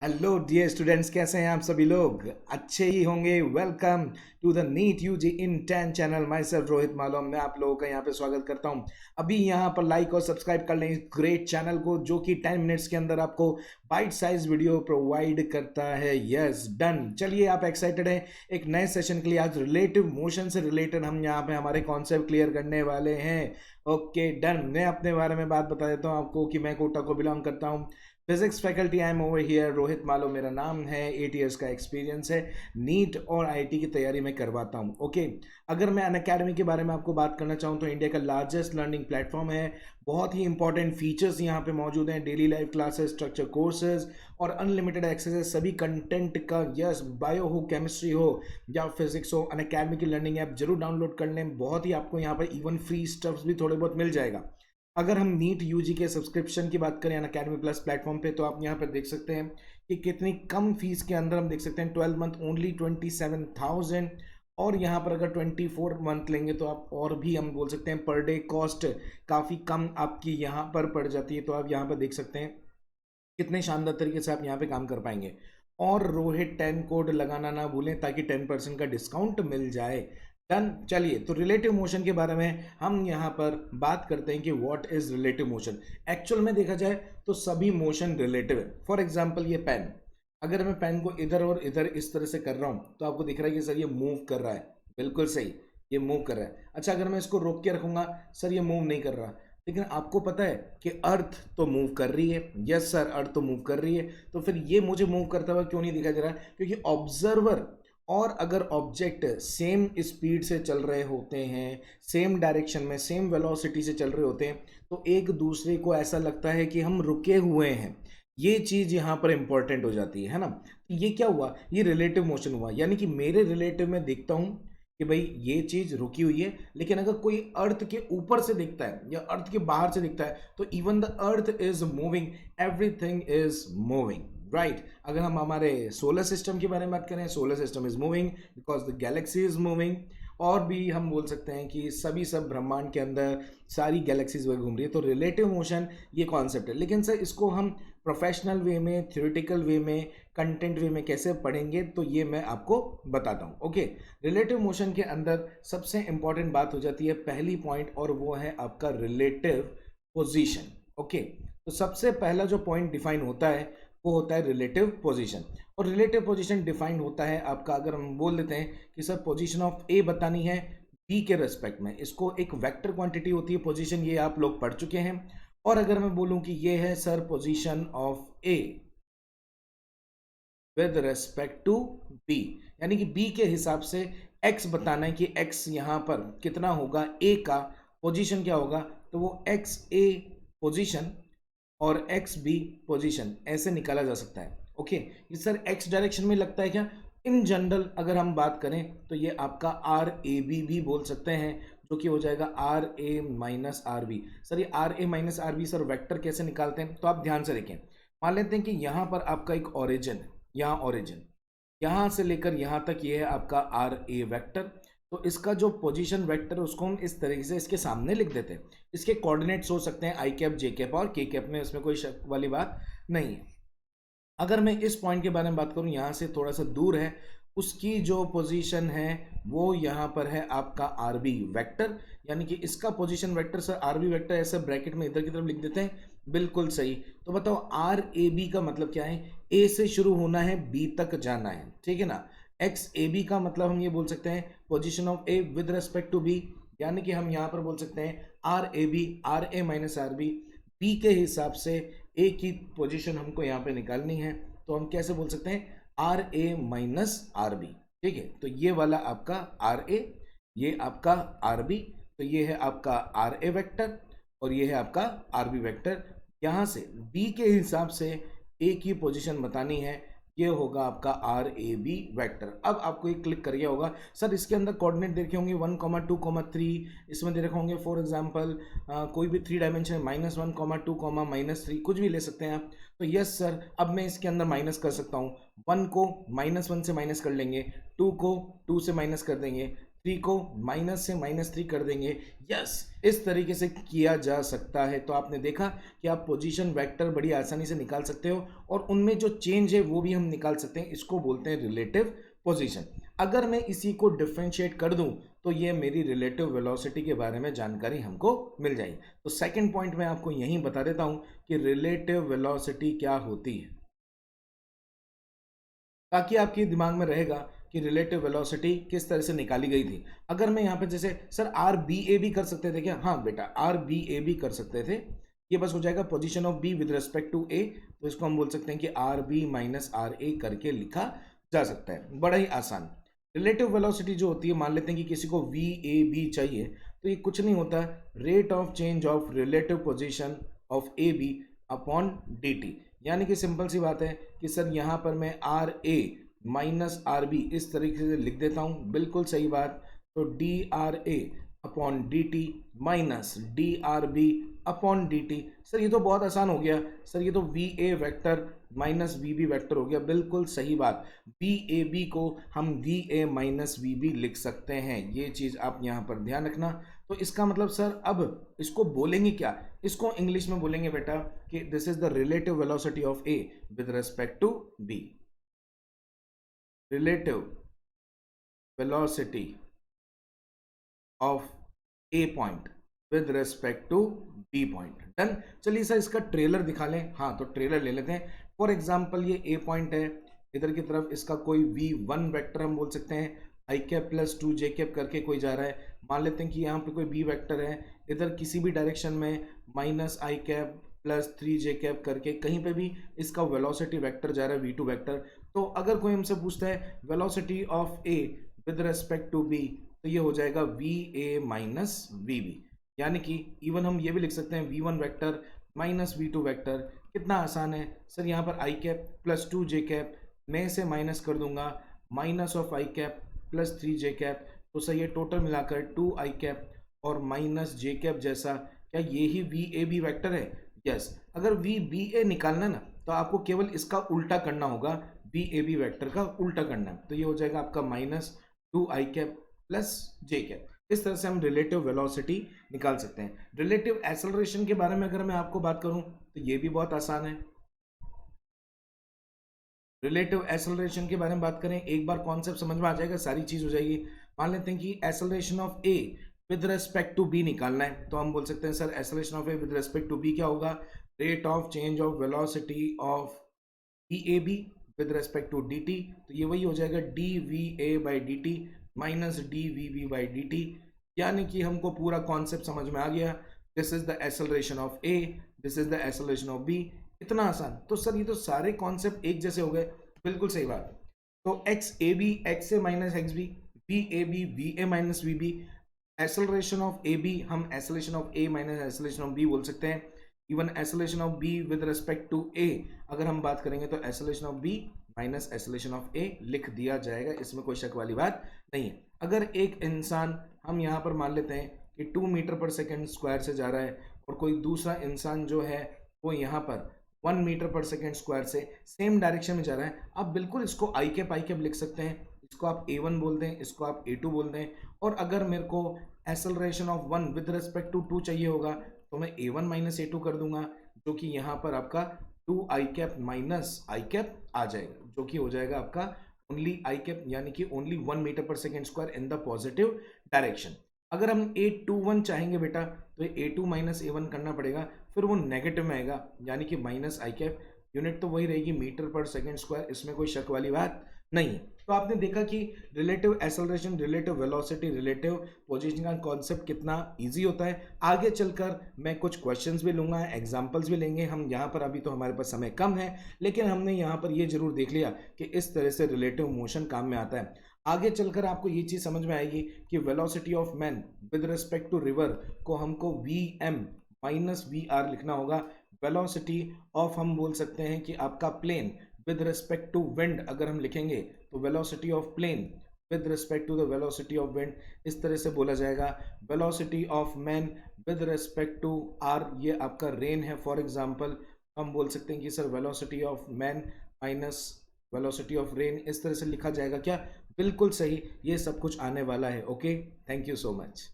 Hello dear students, कैसे हैं आप सभी लोग? अच्छे ही होंगे। Welcome to the NEET UG in 10 channel. Myself Rohit मालूम, मैं आप लोगों का यहाँ पे स्वागत करता हूँ। अभी यहाँ पर लाइक और सब्सक्राइब कर लें इस ग्रेट चैनल को, जो कि 10 मिनट्स के अंदर आपको बाइट साइज वीडियो प्रोवाइड करता है। Yes, done. चलिए, आप एक्साइटेड हैं एक नए सेशन के लिए? आज रिलेटिव मोशन से रिलेटेड हम यहाँ पे हमारे कॉन्सेप्ट क्लियर करने वाले हैं। Okay, done. मैं अपने बारे में बात बता देता हूँ आपको कि मैं कोटा को बिलोंग करता हूँ। Physics faculty, I am over here. Rohit मालो मेरा नाम है। 8 इयर्स का एक्सपीरियंस है। नीट और आईटी की तैयारी मैं करवाता हूँ। ओके, अगर मैं अनअकैडमी के बारे में आपको बात करना चाहूँ तो इंडिया का लार्जेस्ट लर्निंग प्लेटफॉर्म है। बहुत ही इंपॉर्टेंट फीचर्स यहाँ पे मौजूद हैं। Daily live classes, structure courses और अनलिमिटेड एक्सेस है सभी कंटेंट का। यस, बायो हो, केमिस्ट्री हो या फिजिक्स हो, अनअकैडमी की लर्निंग ऐप जरूर डाउनलोड कर लें। बहुत ही आपको यहाँ पर इवन फ्री स्टफ्स भी थोड़े बहुत मिल जाएगा। अगर हम नीट यूजी के सब्सक्रिप्शन की बात करें अनअकैडमी प्लस प्लेटफॉर्म पे, तो आप यहाँ पर देख सकते हैं कि कितनी कम फीस के अंदर हम देख सकते हैं। 12 मंथ ओनली 27,000। और यहाँ पर अगर 24 मंथ लेंगे तो आप और भी हम बोल सकते हैं पर डे कॉस्ट काफ़ी कम आपकी यहाँ पर पड़ जाती है। तो आप यहाँ पर देख सकते हैं कितने शानदार तरीके से आप यहाँ पे काम कर पाएंगे। और रोहित 10 कोड लगाना ना भूलें ताकि 10% का डिस्काउंट मिल जाए। डन। चलिए, तो रिलेटिव मोशन के बारे में हम यहाँ पर बात करते हैं कि what is relative motion. Actual में देखा जाए तो सभी मोशन रिलेटिव है। फॉर एग्जाम्पल, ये पेन, अगर मैं पेन को इधर और इधर इस तरह से कर रहा हूँ तो आपको दिख रहा है कि सर ये मूव कर रहा है। बिल्कुल सही, ये मूव कर रहा है। अच्छा, अगर मैं इसको रोक के रखूंगा, सर ये मूव नहीं कर रहा। लेकिन आपको पता है कि अर्थ तो मूव कर रही है। यस सर, अर्थ तो मूव कर रही है। तो फिर ये मुझे मूव करता हुआ क्यों नहीं दिखाई दे रहा? क्योंकि ऑब्जर्वर और अगर ऑब्जेक्ट सेम स्पीड से चल रहे होते हैं, सेम डायरेक्शन में, सेम वेलोसिटी से चल रहे होते हैं, तो एक दूसरे को ऐसा लगता है कि हम रुके हुए हैं। ये चीज यहाँ पर इंपॉर्टेंट हो जाती है ना। तो ये क्या हुआ? ये रिलेटिव मोशन हुआ। यानी कि मेरे रिलेटिव में देखता हूँ कि भाई ये चीज रुकी हुई है, लेकिन अगर कोई अर्थ के ऊपर से दिखता है या अर्थ के बाहर से दिखता है तो even the earth is moving, everything is moving, right. अगर हम हमारे सोलर सिस्टम के बारे में बात करें, solar system is moving because the Galaxy is moving. और भी हम बोल सकते हैं कि सभी सब ब्रह्मांड के अंदर सारी गैलेक्सीज वह घूम रही है। तो रिलेटिव मोशन ये कॉन्सेप्ट है। लेकिन सर, इसको हम प्रोफेशनल वे में, थ्योरेटिकल वे में, कंटेंट वे में कैसे पढ़ेंगे, तो ये मैं आपको बताता हूँ। ओके, रिलेटिव मोशन के अंदर सबसे इंपॉर्टेंट बात हो जाती है पहली पॉइंट, और वो है आपका रिलेटिव पोजीशन। ओके, तो सबसे पहला जो पॉइंट डिफाइन होता है वो होता है रिलेटिव पोजीशन। और रिलेटिव पोजीशन डिफाइन होता है आपका, अगर हम बोल देते हैं कि सर पोजीशन ऑफ ए बतानी है बी के रेस्पेक्ट में, इसको एक वेक्टर क्वांटिटी होती है पोजीशन, ये आप लोग पढ़ चुके हैं। और अगर मैं बोलूं कि ये है sir position of A with respect to B, यानी कि बी के हिसाब से एक्स बताना है कि एक्स यहां पर कितना होगा, ए का पोजीशन क्या होगा, तो वो एक्स ए पोजीशन और एक्स बी पोजीशन ऐसे निकाला जा सकता है। ओके, ये सर एक्स डायरेक्शन में लगता है क्या? इन जनरल अगर हम बात करें तो ये आपका आर ए बी भी बोल सकते हैं, जो कि हो जाएगा R A minus R B. Sir ये R A minus R B sir vector कैसे निकालते हैं? तो आप ध्यान से देखें। मान लेते हैं कि यहाँ पर आपका एक ओरिजिन है, यहाँ ओरिजिन, यहाँ से लेकर यहाँ तक ये है आपका आर ए वेक्टर। तो इसका जो पोजीशन वेक्टर है उसको हम इस तरीके से इसके सामने लिख देते हैं। इसके कोऑर्डिनेट्स हो सकते हैं आई कैप, जे कैप और के कैप में, इसमें कोई शक वाली बात नहीं है। अगर मैं इस पॉइंट के बारे में बात करूं, यहाँ से थोड़ा सा दूर है, उसकी जो पोजीशन है वो यहाँ पर है आपका आर बी वैक्टर। यानी कि इसका position vector sir R B vector ऐसे ब्रैकेट में इधर की तरफ लिख देते हैं। बिल्कुल सही। तो बताओ आर ए बी का मतलब क्या है? ए से शुरू होना है, बी तक जाना है, ठीक है ना। एक्स ए बी का मतलब हम ये बोल सकते हैं position of A with respect to B, यानी कि हम यहाँ पर बोल सकते हैं R A B, R A minus R B, B के हिसाब से ए की पोजीशन हमको यहाँ पे निकालनी है। तो हम कैसे बोल सकते हैं? R A minus R B, ठीक है। तो ये वाला आपका आर ए, ये आपका आर बी, तो ये है आपका आर ए वेक्टर और ये है आपका आर बी वेक्टर। यहाँ से बी के हिसाब से ए की पोजीशन बतानी है, ये होगा आपका आर ए बी वैक्टर। अब आपको एक क्लिक कर गया होगा, सर इसके अंदर कोऑर्डिनेट दे रखे होंगे 1,2,3, इसमें दे रखे होंगे फॉर एग्जांपल कोई भी 3 डायमेंशन, -1,2, -3, कुछ भी ले सकते हैं आप। तो यस सर, अब मैं इसके अंदर माइनस कर सकता हूँ। 1 को -1 से माइनस कर लेंगे, 2 को 2 से माइनस कर देंगे, 3 को माइनस से -3 कर देंगे। यस, इस तरीके से किया जा सकता है। तो आपने देखा कि आप पोजीशन वेक्टर बड़ी आसानी से निकाल सकते हो और उनमें जो चेंज है वो भी हम निकाल सकते हैं। इसको बोलते हैं रिलेटिव पोजीशन। अगर मैं इसी को डिफरेंशिएट कर दूं तो ये मेरी रिलेटिव वेलोसिटी के बारे में जानकारी हमको मिल जाएगी। तो सेकंड पॉइंट मैं आपको यहीं बता देता हूं कि रिलेटिव वेलोसिटी क्या होती है, ताकि आपके दिमाग में रहेगा कि रिलेटिव वेलोसिटी किस तरह से निकाली गई थी। अगर मैं यहाँ पे जैसे सर आर बी ए भी कर सकते थे क्या? हाँ बेटा, आर बी ए भी कर सकते थे। ये बस हो जाएगा position of B with respect to A, तो इसको हम बोल सकते हैं कि R B minus R A करके लिखा जा सकता है। बड़ा ही आसान। रिलेटिव वेलोसिटी जो होती है, मान लेते हैं कि किसी को वी ए बी चाहिए, तो ये कुछ नहीं होता, rate of change of relative position of A B upon D T. यानी कि सिंपल सी बात है कि सर यहाँ पर मैं R A minus R B इस तरीके से लिख देता हूँ, बिल्कुल सही बात। तो D R A upon D T minus D R B upon D T. Sir ये तो बहुत आसान हो गया। सर ये तो V A vector minus V B vector हो गया, बिल्कुल सही बात। वी ए बी को हम V A minus V B लिख सकते हैं, ये चीज़ आप यहाँ पर ध्यान रखना। तो इसका मतलब सर अब इसको बोलेंगे क्या? इसको इंग्लिश में बोलेंगे बेटा कि this is the relative velocity of A with respect to B. Relative velocity of A point with respect to B point. Done. चलिए सर इसका ट्रेलर दिखा लें। हाँ, तो ट्रेलर ले लेते हैं। फॉर एग्जाम्पल ये ए पॉइंट है, इधर की तरफ इसका कोई v1 वेक्टर हम बोल सकते हैं, आई कैप प्लस 2 जे कैप करके कोई जा रहा है। मान लेते हैं कि यहाँ पे कोई b वेक्टर है, इधर किसी भी डायरेक्शन में माइनस आई कैप प्लस 3 जे कैप करके कहीं पे भी इसका वेलोसिटी वेक्टर जा रहा है, v2 वेक्टर। तो अगर कोई हमसे पूछता है velocity of a with respect to b, तो ये हो जाएगा V A minus V B. यानी कि इवन हम ये भी लिख सकते हैं v1 vector minus v2 vector. कितना आसान है सर, यहाँ पर आई कैप प्लस 2 जे कैप में से माइनस कर दूंगा minus of I cap plus 3 J cap, तो सर ये टोटल मिलाकर 2 आई कैप और माइनस जे कैप जैसा, क्या ये ही वी ए बी वैक्टर है? यस। अगर वी बी ए निकालना ना तो आपको केवल इसका उल्टा करना होगा, वी ए बी वैक्टर का उल्टा करना है। तो ये हो जाएगा आपका माइनस 2 आई कैप प्लस जे कैप। इस तरह से हम रिलेटिव वेलोसिटी निकाल सकते हैं। रिलेटिव एक्सेलरेशन के बारे में अगर मैं आपको बात करूं तो ये भी बहुत आसान है। रिलेटिव एक्सेलरेशन के बारे में बात करें, एक बार कॉन्सेप्ट समझ में आ जाएगा, सारी चीज हो जाएगी। मान लेते हैं कि acceleration of A with respect to B निकालना है, तो हम बोल सकते हैं sir acceleration of A with respect to B क्या होगा? Rate of change of velocity of D A B with respect to D T. तो ये वही हो जाएगा D V A by D T minus D V B by D T. यानी कि हमको पूरा कॉन्सेप्ट समझ में आ गया। This is the acceleration of A, this is the acceleration of B. इतना आसान। तो सर ये तो सारे कॉन्सेप्ट एक जैसे हो गए, बिल्कुल सही बात। तो X A B X A minus X B, V A B V A minus V B, acceleration of A B हम acceleration of A minus acceleration of B बोल सकते हैं। Even acceleration of B with respect to A अगर हम बात करेंगे तो acceleration of B minus acceleration of A लिख दिया जाएगा, इसमें कोई शक वाली बात नहीं है। अगर एक इंसान हम यहाँ पर मान लेते हैं कि 2 मीटर पर सेकेंड स्क्वायर से जा रहा है और कोई दूसरा इंसान जो है वो यहाँ पर 1 मीटर पर सेकेंड स्क्वायर से सेम डायरेक्शन में जा रहा है, आप बिल्कुल इसको आई कैप लिख सकते हैं। इसको आप a1 बोल दें, इसको आप a2 बोल दें। और अगर मेरे को acceleration of 1 with respect to 2 चाहिए होगा तो मैं a1 माइनस a2 कर दूंगा, जो कि यहाँ पर आपका 2 आई कैप माइनस आई कैप आ जाएगा, जो कि हो जाएगा आपका ओनली आई कैप, यानी कि ओनली 1 मीटर पर second square in the positive direction. अगर हम a21 चाहेंगे बेटा तो a2 माइनस a1 करना पड़ेगा, फिर वो नेगेटिव में आएगा, यानी कि माइनस आई कैप। यूनिट तो वही रहेगी मीटर पर सेकेंड स्क्वायर, इसमें कोई शक वाली बात नहीं है। तो आपने देखा कि relative acceleration, relative velocity, relative position का कॉन्सेप्ट कितना इजी होता है। आगे चलकर मैं कुछ क्वेश्चंस भी लूंगा, एग्जांपल्स भी लेंगे हम यहाँ पर। अभी तो हमारे पास समय कम है, लेकिन हमने यहाँ पर ये जरूर देख लिया कि इस तरह से रिलेटिव मोशन काम में आता है। आगे चलकर आपको ये चीज़ समझ में आएगी कि velocity of man with respect to river को हमको V M minus V R लिखना होगा। वेलोसिटी ऑफ हम बोल सकते हैं कि आपका plane with respect to wind अगर हम लिखेंगे तो velocity of plane with respect to the velocity of wind इस तरह से बोला जाएगा। Velocity of man with respect to R, ये आपका रेन है फॉर एग्जांपल, हम बोल सकते हैं कि sir velocity of man minus velocity of rain, इस तरह से लिखा जाएगा क्या? बिल्कुल सही, ये सब कुछ आने वाला है। Okay, thank you so much.